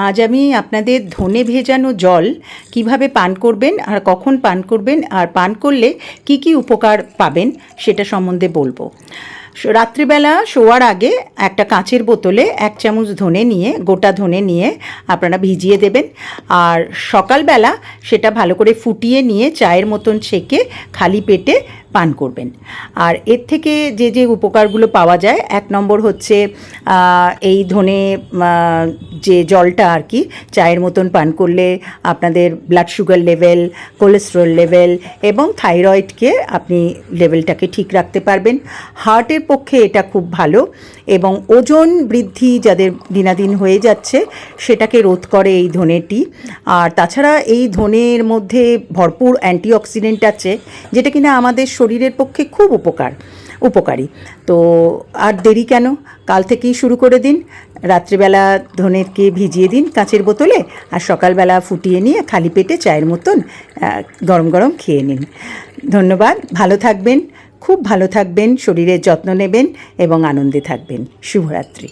আজ আমি আপনাদের ধনে ভেজানো জল কিভাবে পান করবেন আর কখন পান করবেন আর পান করলে কি কি উপকার পাবেন সেটা সম্বন্ধে বলবো। রাত্রিবেলা শোয়ার আগে একটা কাঁচের বোতলে 1 চামচ ধনে নিয়ে, গোটা ধনে নিয়ে আপনারা ভিজিয়ে দেবেন। আর সকালবেলা সেটা ভালো করে ফুটিয়ে নিয়ে চায়ের মতন ছেঁকে খালি পেটে পান করবেন। আর এর থেকে যে যে উপকারগুলো পাওয়া যায়, 1 নম্বর হচ্ছে এই ধনে যে জলটা আর কি চায়ের মতন পান করলে আপনাদের blood sugar level, cholesterol level এবং থাইরয়েডকে আপনি লেভেলটাকে ঠিক রাখতে পারবেন। হার্টের পক্ষে এটা খুব ভালো এবং ওজন বৃদ্ধি যাদের দিনাদিন হয়ে যাচ্ছে সেটাকে রোধ করে এই ধনেটি। আর তাছাড়া এই ধনের মধ্যে ভরপুর অ্যান্টিঅক্সিডেন্ট আছে, যেটা কিনা আমাদের শরীরের পক্ষে খুব উপকারী। তো আর দেরি কেন, কাল থেকেই শুরু করে দিন। রাত্রিবেলা ধনেকে ভিজিয়ে দিন কাঁচের বোতলে, আর সকালবেলা ফুটিয়ে নিয়ে খালি পেটে চায়ের মতন গরম গরম খেয়ে নিন। ধন্যবাদ, ভালো থাকবেন, খুব ভালো থাকবেন, শরীরের যত্ন নেবেন এবং আনন্দে থাকবেন। শুভরাত্রি।